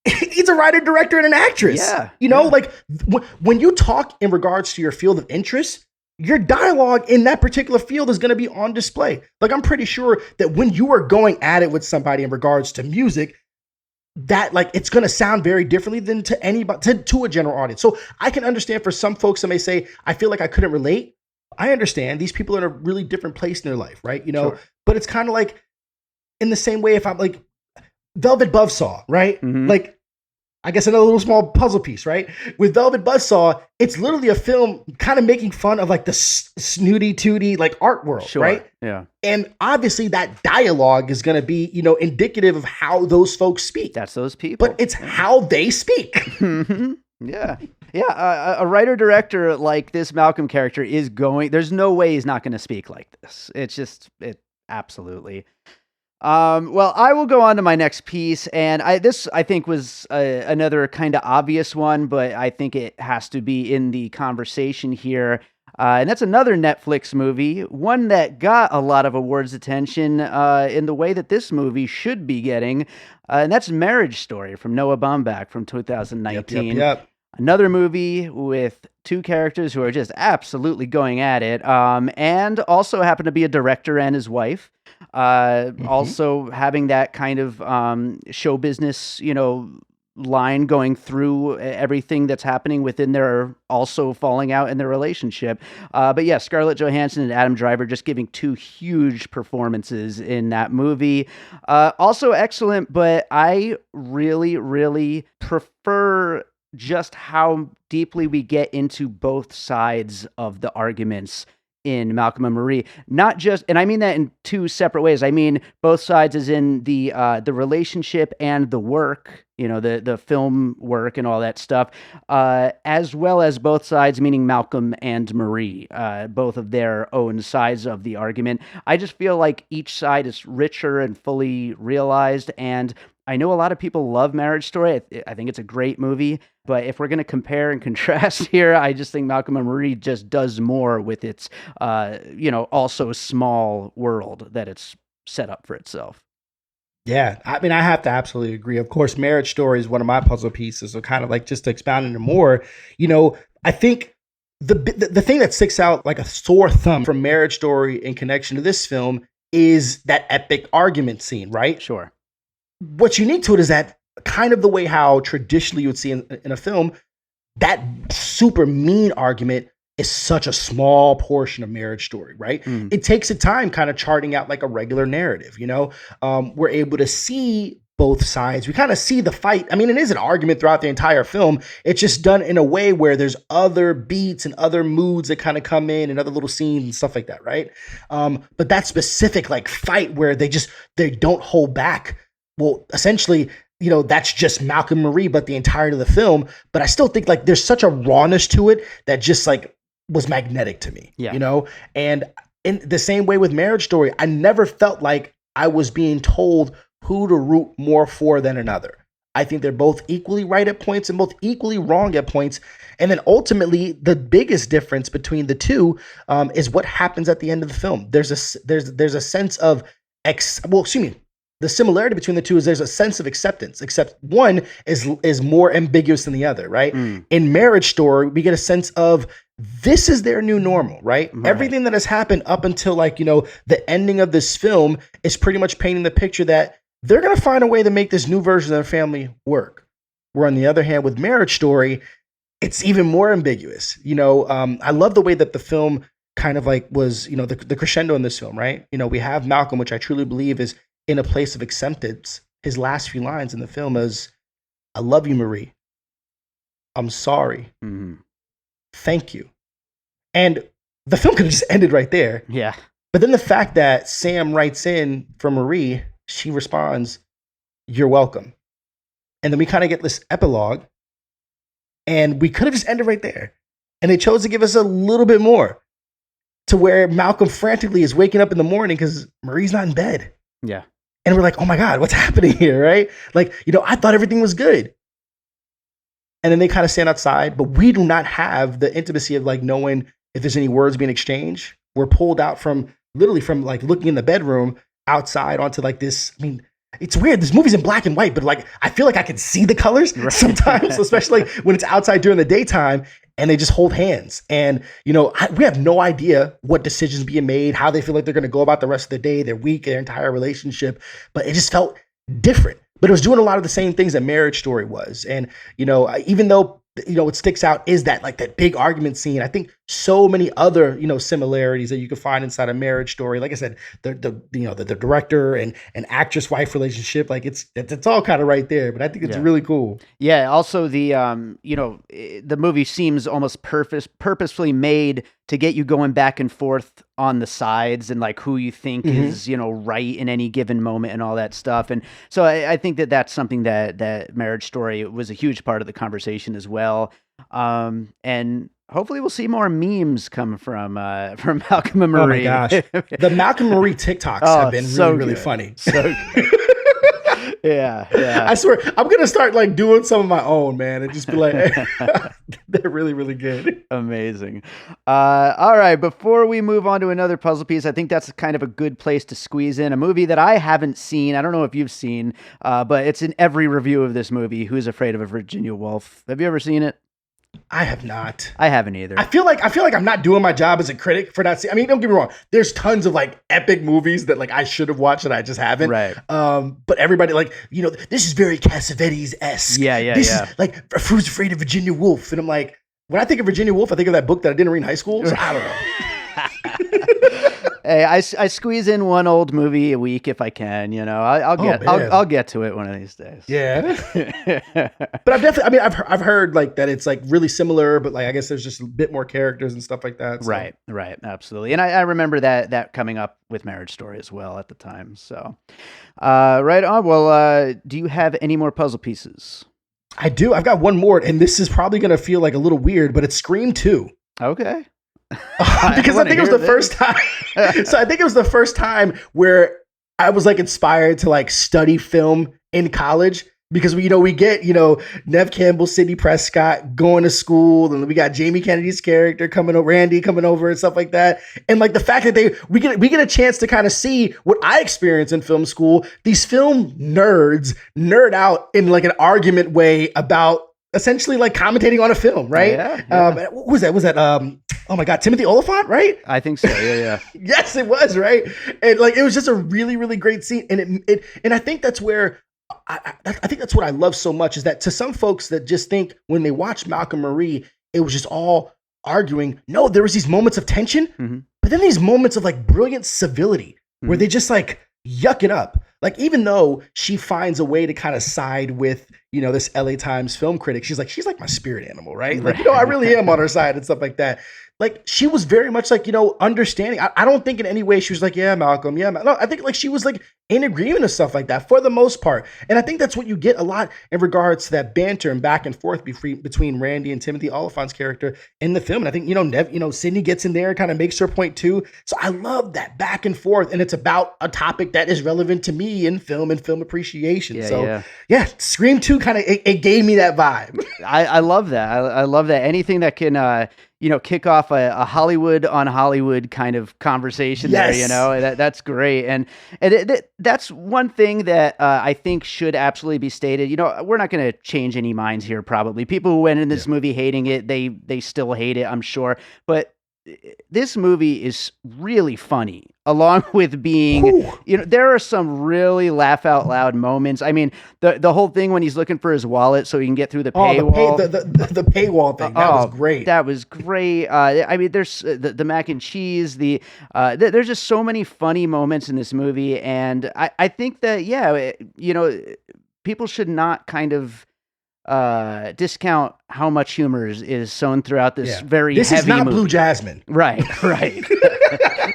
B: He's a writer, director, and an actress.
A: Yeah.
B: Like when you talk in regards to your field of interest, your dialogue in that particular field is going to be on display. Like I'm pretty sure that when you are going at it with somebody in regards to music, that like it's going to sound very differently than to anybody to a general audience. So I can understand for some folks that may say, I feel like I couldn't relate. I understand these people are in a really different place in their life, right?
A: Sure.
B: But it's kind of like in the same way if I'm like Velvet Buzzsaw, right?
A: Mhm.
B: Like I guess another little small puzzle piece, right? With Velvet Buzzsaw, it's literally a film kind of making fun of like the snooty tooty like art world,
A: Sure.
B: right?
A: Yeah.
B: And obviously that dialogue is going to be, indicative of how those folks speak.
A: That's those people.
B: But it's how they speak.
A: Yeah. Yeah. A writer director like this Malcolm character there's no way he's not going to speak like this. Absolutely. Well, I will go on to my next piece, and this I think was another kind of obvious one, but I think it has to be in the conversation here. And that's another Netflix movie, one that got a lot of awards attention in the way that this movie should be getting, and that's Marriage Story from Noah Baumbach from 2019.
B: Yep.
A: Another movie with two characters who are just absolutely going at it, and also happen to be a director and his wife. Also having that kind of show business, line going through everything that's happening within their also falling out in their relationship. But yeah, Scarlett Johansson and Adam Driver just giving two huge performances in that movie. Also excellent, but I really, really prefer just how deeply we get into both sides of the arguments in Malcolm and Marie. Not just, and I mean that in two separate ways. I mean both sides as in the relationship and the work, the film work and all that stuff, as well as both sides, meaning Malcolm and Marie, both of their own sides of the argument. I just feel like each side is richer and fully realized, and I know a lot of people love Marriage Story. I think it's a great movie, but if we're going to compare and contrast here, I just think Malcolm and Marie just does more with its, also small world that it's set up for itself.
B: Yeah, I mean, I have to absolutely agree. Of course, Marriage Story is one of my puzzle pieces. So kind of like just to expound on it more, I think the thing that sticks out like a sore thumb from Marriage Story in connection to this film is that epic argument scene, right?
A: Sure.
B: What's unique to it is that kind of the way how traditionally you would see in a film, that super mean argument is such a small portion of Marriage Story, right? It takes a time kind of charting out like a regular narrative, we're able to see both sides. We kind of see the fight. I mean, it is an argument throughout the entire film. It's just done in a way where there's other beats and other moods that kind of come in and other little scenes and stuff like that, right? But that specific like fight where they don't hold back. Well, essentially, that's just Malcolm Marie, but the entirety of the film. But I still think like there's such a rawness to it that just like was magnetic to me, and in the same way with Marriage Story, I never felt like I was being told who to root more for than another. I think they're both equally right at points and both equally wrong at points. And then ultimately, the biggest difference between the two is what happens at the end of the film. There's a sense of the similarity between the two is there's a sense of acceptance, except one is more ambiguous than the other, right? In Marriage Story, we get a sense of this is their new normal, right? Everything that has happened up until the ending of this film is pretty much painting the picture that they're going to find a way to make this new version of their family work. Where on the other hand, with Marriage Story, it's even more ambiguous. I love the way that the film kind of like was, the crescendo in this film, right? We have Malcolm, which I truly believe is in a place of acceptance. His last few lines in the film is, "I love you, Marie. I'm sorry. Thank you." And the film could have just ended right there.
A: Yeah.
B: But then the fact that Sam writes in for Marie, she responds, "You're welcome." And then we kind of get this epilogue, and we could have just ended right there. And they chose to give us a little bit more, to where Malcolm frantically is waking up in the morning because Marie's not in bed.
A: Yeah.
B: And we're like, oh my God, what's happening here, right? Like, I thought everything was good. And then they kind of stand outside, but we do not have the intimacy of like knowing if there's any words being exchanged. We're pulled out from like looking in the bedroom outside onto like this. I mean, it's weird. This movie's in black and white, but like, I feel like I can see the colors sometimes, especially when it's outside during the daytime, and they just hold hands. And, we have no idea what decisions being made, how they feel like they're going to go about the rest of the day, their week, their entire relationship. But it just felt different. But it was doing a lot of the same things that Marriage Story was. And, even though, what sticks out is that like that big argument scene. I think so many other, similarities that you can find inside a Marriage Story. Like I said, the director and actress wife relationship, like it's all kind of right there. But I think it's really cool.
A: Yeah. Also, the movie seems almost purposefully made to get you going back and forth on the sides and like who you think is, right in any given moment and all that stuff. And so I think that that's something that Marriage Story was a huge part of the conversation as well. And hopefully we'll see more memes come from Malcolm and Marie.
B: Oh my gosh. The Malcolm and Marie TikToks have been really funny.
A: So good. Yeah.
B: I swear, I'm going to start like doing some of my own, man, and just be like, they're really, really good.
A: Amazing. All right. Before we move on to another puzzle piece, I think that's kind of a good place to squeeze in a movie that I haven't seen. I don't know if you've seen, but it's in every review of this movie, Who's Afraid of a Virginia Wolf. Have you ever seen it?
B: I have not.
A: I haven't either.
B: I feel like I'm not doing my job as a critic for not seeing. I mean, don't get me wrong. There's tons of like epic movies that like I should have watched that I just haven't.
A: Right.
B: But everybody like, this is very Cassavetes-esque.
A: Yeah.
B: This is like Who's Afraid of Virginia Wolf? And I'm like, when I think of Virginia Wolf, I think of that book that I didn't read in high school. So I don't know.
A: Hey, I squeeze in one old movie a week if I can. I'll get to it one of these days.
B: Yeah. But I've heard like that it's like really similar, but like I guess there's just a bit more characters and stuff like that. So.
A: Right, absolutely. And I remember that coming up with Marriage Story as well at the time. So, right on. Well, do you have any more puzzle pieces?
B: I do. I've got one more, and this is probably going to feel like a little weird, but it's Scream 2.
A: Okay.
B: Because I think it was the first time. So I think it was the first time where I was like inspired to like study film in college, because we get Nev Campbell, Sidney Prescott going to school, and we got Jamie Kennedy's character coming over, Randy coming over, and stuff like that. And like the fact that we get a chance to kind of see what I experienced in film school. These film nerds nerd out in like an argument way about essentially like commentating on a film, right?
A: Yeah.
B: What was that? Was that oh my God, Timothy Oliphant, right?
A: I think so. Yeah.
B: Yes, it was, right? And like it was just a really, really great scene. And and I think that's where I think that's what I love so much, is that to some folks that just think when they watch Malcolm Marie, it was just all arguing. No, there was these moments of tension, but then these moments of like brilliant civility where they just like yuck it up. Like, even though she finds a way to kind of side with, this LA Times film critic, she's like my spirit animal, right? Like, I really am on her side and stuff like that. Like, she was very much like, understanding. I don't think in any way she was like, yeah, Malcolm, yeah. No, I think like she was like in agreement with stuff like that for the most part. And I think that's what you get a lot in regards to that banter and back and forth between Randy and Timothy Oliphant's character in the film. And I think, Sydney gets in there, kind of makes her point too. So I love that back and forth. And it's about a topic that is relevant to me in film and film appreciation. Yeah, Scream 2 kind of, it gave me that vibe.
A: I love that. I love that. Anything that can, kick off a Hollywood on Hollywood kind of conversation there, that's great. And that's one thing that I think should absolutely be stated. We're not going to change any minds here, probably. People who went in this movie hating it, they still hate it, I'm sure. But this movie is really funny, along with being, there are some really laugh out loud moments. I mean, the whole thing when he's looking for his wallet so he can get through the paywall.
B: The paywall thing. That was great.
A: That was great. I mean, there's the mac and cheese. There's just so many funny moments in this movie. And I think that, people should not kind of discount how much humor is sown throughout this very
B: This
A: heavy
B: is not
A: movie.
B: Blue Jasmine.
A: Right.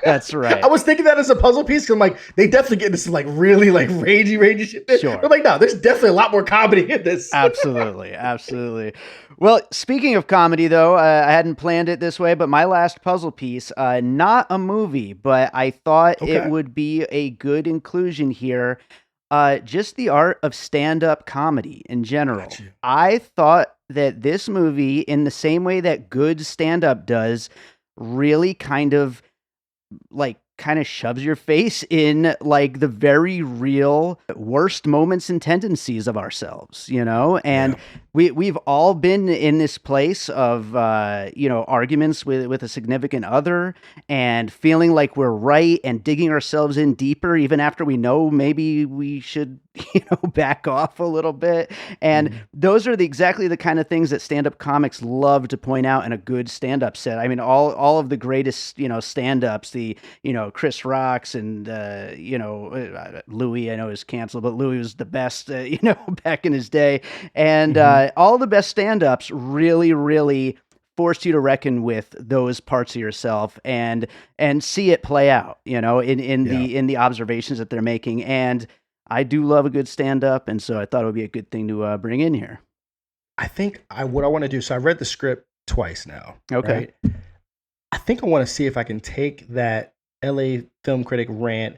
A: That's right.
B: I was thinking that as a puzzle piece because I'm like, they definitely get this like really like ragey shit.
A: Sure.
B: I'm like, no, there's definitely a lot more comedy in this.
A: Absolutely. Well, speaking of comedy, though, I hadn't planned it this way, but my last puzzle piece, not a movie, but I thought it would be a good inclusion here. Just the art of stand-up comedy in general. I thought that this movie, in the same way that good stand-up does, really kind of shoves your face in like the very real worst moments and tendencies of ourselves, and we've all been in this place of arguments with a significant other and feeling like we're right and digging ourselves in deeper even after we know maybe we should back off a little bit. And those are exactly the kind of things that stand-up comics love to point out in a good stand-up set. I mean, all of the greatest stand-ups, the Chris Rocks and Louis, I know is canceled, but Louis was the best back in his day. And all the best stand-ups really force you to reckon with those parts of yourself and see it play out, in the observations that they're making. And I do love a good stand-up, and so I thought it would be a good thing to bring in here.
B: I think what I want to do, so I've read the script twice now.
A: Okay.
B: Right? I think I want to see if I can take that LA film critic rant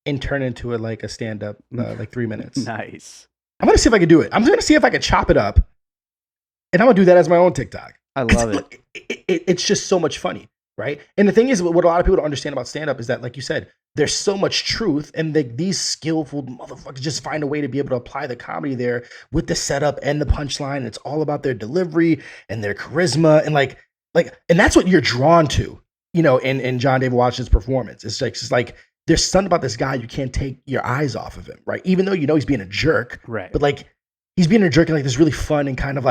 B: and turn it into a stand-up, like 3 minutes.
A: Nice.
B: I'm going to see if I can do it. I'm going to see if I can chop it up, and I'm going to do that as my own TikTok.
A: I love it.
B: It's just so much funny, right? And the thing is, what a lot of people don't understand about stand-up is that, like you said, there's so much truth, and these skillful motherfuckers just find a way to be able to apply the comedy there with the setup and the punchline. And it's all about their delivery and their charisma, and that's what you're drawn to, in John David Washington's performance. It's like there's something about this guy you can't take your eyes off of him, right? Even though he's being a jerk,
A: right?
B: But he's being a jerk in this really fun and kind of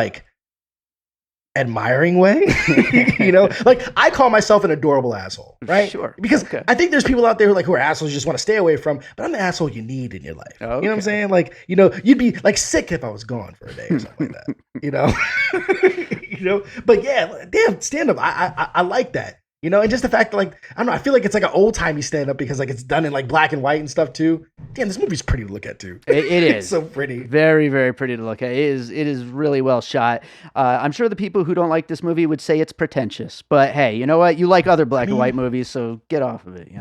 B: admiring way. I call myself an adorable asshole, right?
A: Sure.
B: Because I think there's people out there who are assholes you just want to stay away from, but I'm the asshole you need in your life.
A: Okay.
B: You know what I'm saying? You'd be sick if I was gone for a day or something like that. But yeah, damn, stand up. I like that. And just the fact that I don't know, I feel like it's like an old timey stand up because it's done in black and white and stuff too. Damn, this movie's pretty to look at too.
A: It is.
B: It's so pretty.
A: Very, very pretty to look at. It is really well shot. I'm sure the people who don't like this movie would say it's pretentious, but hey, you know what? You like other black and white movies, so get off of it,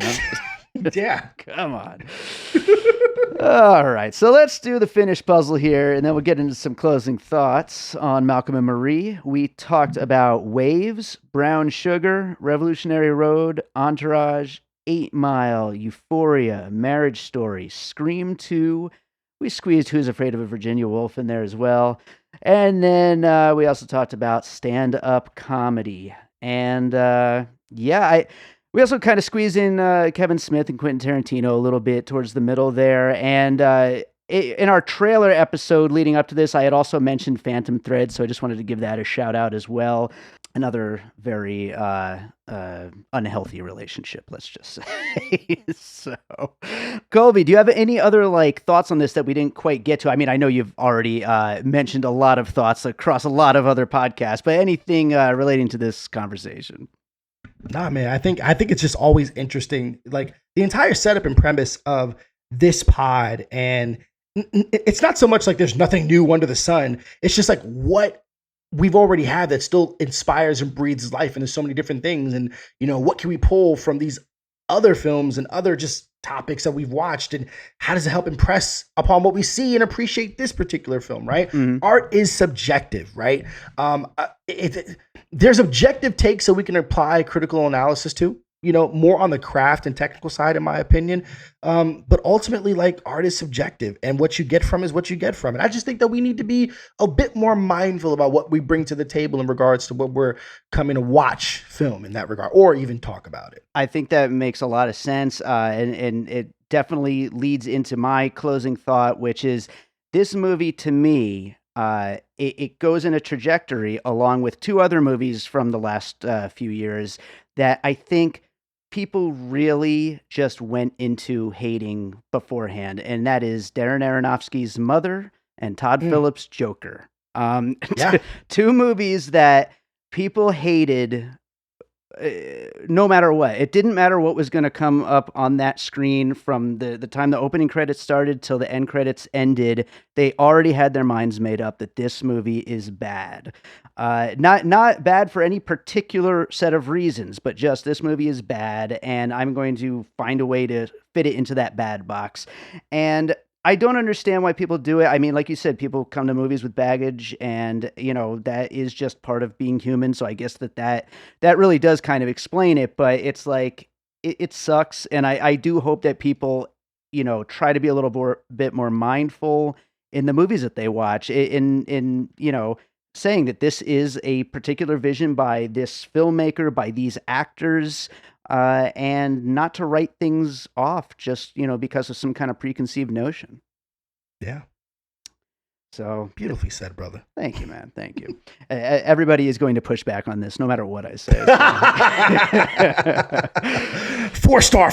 B: Yeah.
A: Come on. All right, so let's do the finished puzzle here, and then we'll get into some closing thoughts on Malcolm and Marie. We talked about Waves, Brown Sugar, Revolutionary Road, Entourage, 8 Mile, Euphoria, Marriage Story, Scream 2. We squeezed Who's Afraid of a Virginia Wolf in there as well. And then we also talked about stand-up comedy. And we also kind of squeezed in Kevin Smith and Quentin Tarantino a little bit towards the middle there. And in our trailer episode leading up to this, I had also mentioned Phantom Thread, so I just wanted to give that a shout out as well. Another very unhealthy relationship, let's just say. So, Kolby, do you have any other thoughts on this that we didn't quite get to? I mean, I know you've already mentioned a lot of thoughts across a lot of other podcasts, but anything relating to this conversation?
B: Nah, man, I think it's just always interesting. The entire setup and premise of this pod, and it's not so much like there's nothing new under the sun. It's just like what we've already had that still inspires and breathes life into so many different things. And, what can we pull from these other films and other just topics that we've watched, and how does it help impress upon what we see and appreciate this particular film, right?
A: Mm-hmm.
B: Art is subjective, right? There's objective takes that we can apply critical analysis to, more on the craft and technical side, in my opinion. But ultimately, like, art is subjective, and what you get from is what you get from it. I just think that we need to be a bit more mindful about what we bring to the table in regards to what we're coming to watch film in that regard, or even talk about it.
A: I think that makes a lot of sense, and it definitely leads into my closing thought, which is this movie to me, it goes in a trajectory along with two other movies from the last few years that I think people really just went into hating beforehand, and that is Darren Aronofsky's Mother and Todd Phillips' Joker. Two movies that people hated no matter what. It didn't matter what was going to come up on that screen from the time the opening credits started till the end credits ended. They already had their minds made up that this movie is bad. Not bad for any particular set of reasons, but just this movie is bad, and I'm going to find a way to fit it into that bad box. And I don't understand why people do it. I mean, like you said, people come to movies with baggage, and that is just part of being human. So I guess that really does kind of explain it. But it's like it sucks, and I do hope that people try to be a little bit more mindful in the movies that they watch. In saying that this is a particular vision by this filmmaker, by these actors. And not to write things off just, because of some kind of preconceived notion.
B: Yeah.
A: So
B: beautifully said, brother.
A: Thank you, man. Thank you. Everybody is going to push back on this, no matter what I say.
B: So. 4-star.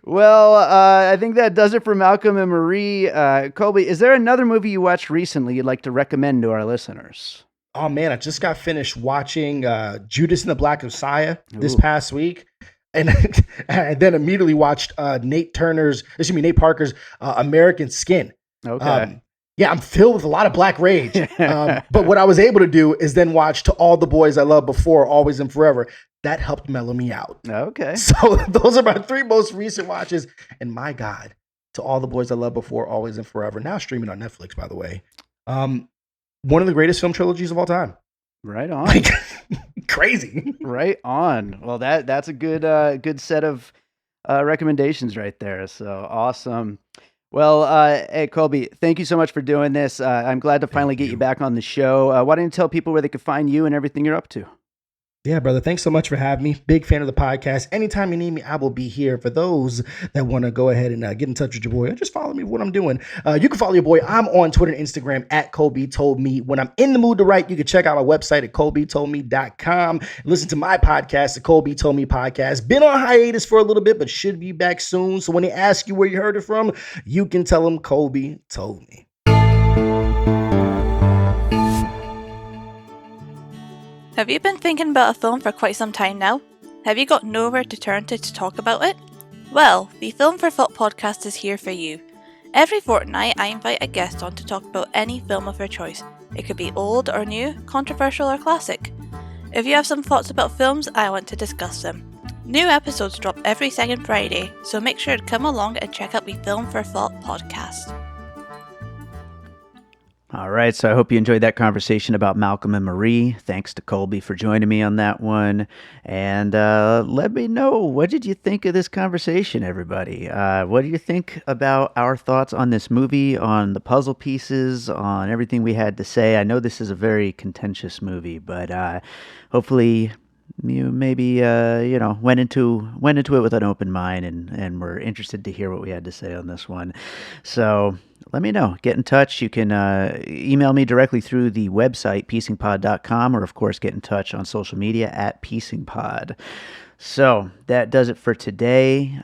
A: Well, I think that does it for Malcolm and Marie. Kolby, is there another movie you watched recently you'd like to recommend to our listeners?
B: Oh man, I just got finished watching Judas and the Black Messiah this past week, and then immediately watched Nate Parker's American Skin.
A: Okay.
B: I'm filled with a lot of black rage. But what I was able to do is then watch To All the Boys I Loved Before, Always and Forever. That helped mellow me out.
A: Okay.
B: So those are my three most recent watches, and my God, To All the Boys I Loved Before, Always and Forever. Now streaming on Netflix, by the way. One of the greatest film trilogies of all time.
A: Right on.
B: Like, crazy.
A: Right on. Well, that's a good set of recommendations right there. So awesome. Well, hey, Kolby, thank you so much for doing this. I'm glad to finally get you back on the show. Why don't you tell people where they could find you and everything you're up to?
B: Yeah, brother. Thanks so much for having me. Big fan of the podcast. Anytime you need me, I will be here. For those that want to go ahead and get in touch with your boy, or just follow me for what I'm doing. You can follow your boy. I'm on Twitter and Instagram at Kolby Told Me. When I'm in the mood to write, you can check out my website at kolbytoldme.com. Listen to my podcast, the Kolby Told Me podcast. Been on hiatus for a little bit, but should be back soon. So when they ask you where you heard it from, you can tell them Kolby told me.
C: Have you been thinking about a film for quite some time now? Have you got nowhere to turn to talk about it? Well, the Film for Thought podcast is here for you. Every fortnight, I invite a guest on to talk about any film of their choice. It could be old or new, controversial or classic. If you have some thoughts about films, I want to discuss them. New episodes drop every second Friday, so make sure to come along and check out the Film for Thought podcast.
A: All right, so I hope you enjoyed that conversation about Malcolm and Marie. Thanks to Kolby for joining me on that one. And let me know, what did you think of this conversation, everybody? What do you think about our thoughts on this movie, on the puzzle pieces, on everything we had to say? I know this is a very contentious movie, but hopefully you maybe went into it with an open mind and were interested to hear what we had to say on this one. So let me know. Get in touch. You can email me directly through the website, piecingpod.com, or of course get in touch on social media at piecingpod. So that does it for today.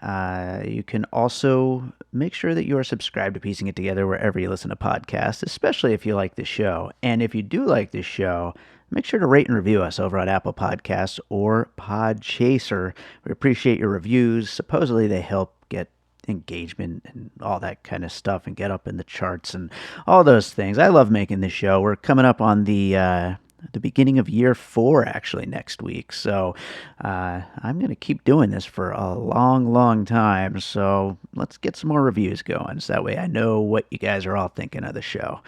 A: You can also make sure that you are subscribed to Piecing It Together wherever you listen to podcasts, especially if you like the show. And if you do like this show, make sure to rate and review us over on Apple Podcasts or Podchaser. We appreciate your reviews. Supposedly they help get engagement and all that kind of stuff and get up in the charts and all those things. I love making this show. We're coming up on the beginning of year 4 actually next week. So I'm going to keep doing this for a long time. So let's get some more reviews going. So that way I know what you guys are all thinking of the show.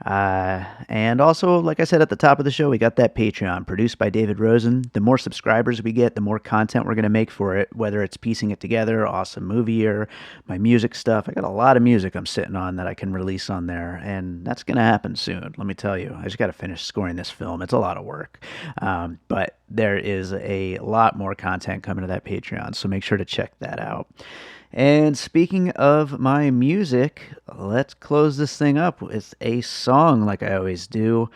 A: And also, like I said at the top of the show, we got that Patreon produced by David Rosen. The more subscribers we get, the more content we're going to make for it, whether it's piecing it together, awesome movie, or my music stuff. I got a lot of music I'm sitting on that I can release on there, and that's going to happen soon. Let me tell you, I just got to finish scoring this film. It's a lot of work. But there is a lot more content coming to that Patreon, so make sure to check that out. And speaking of my music, let's close this thing up with a song like I always do.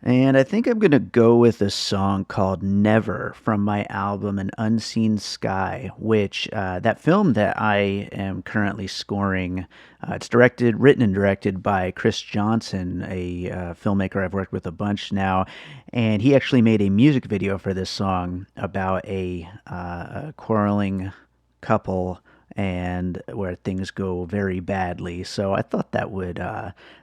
A: And I think I'm going to go with a song called Never from my album An Unseen Sky, which that film that I am currently scoring, it's written and directed by Chris Johnson, a filmmaker I've worked with a bunch now. And he actually made a music video for this song about a quarreling couple and where things go very badly. So I thought that would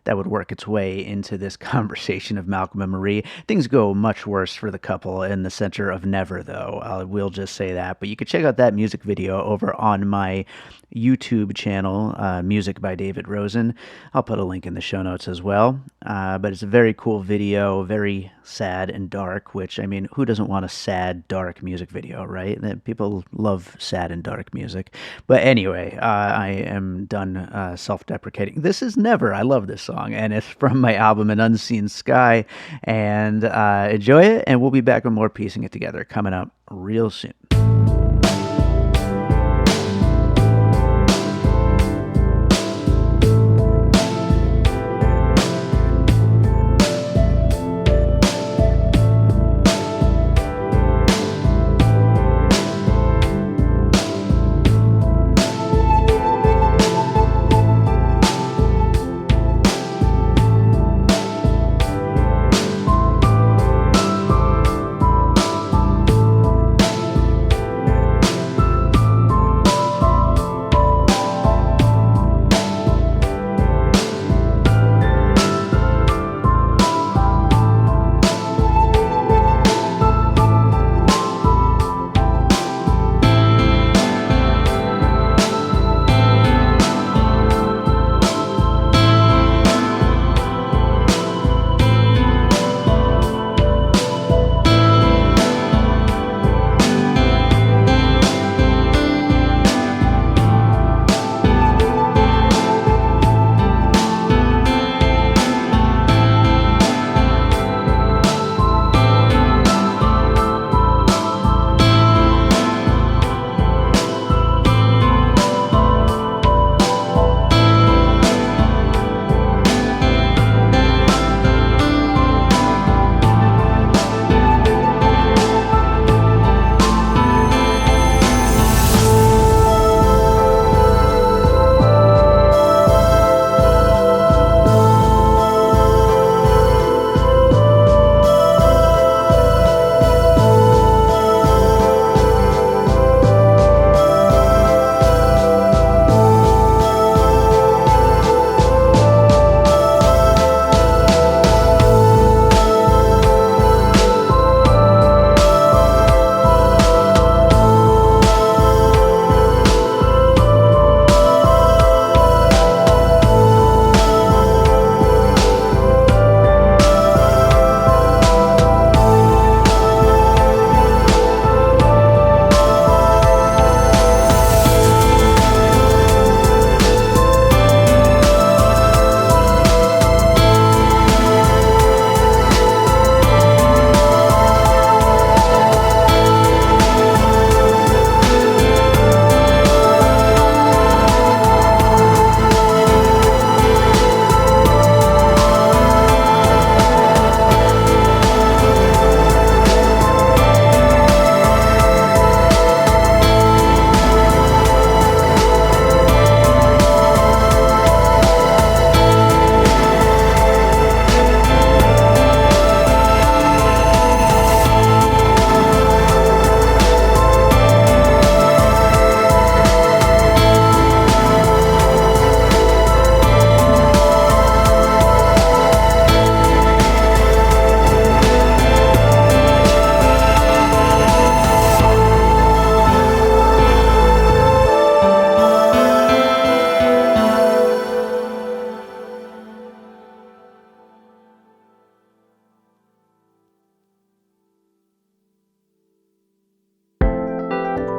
A: work its way into this conversation of Malcolm and Marie. Things go much worse for the couple in the center of Never, though. I will just say that. But you can check out that music video over on my YouTube channel, Music by David Rosen. I'll put a link in the show notes as well. But it's a very cool video, very sad and dark, which, I mean, who doesn't want a sad, dark music video, right? People love sad and dark music. But anyway, I am done self-deprecating. This is Never. I love this song, and it's from my album An Unseen Sky. And enjoy it, and we'll be back with more Piecing It Together coming up real soon.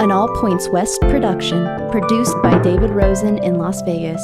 D: an All Points West production, produced by David Rosen in Las Vegas.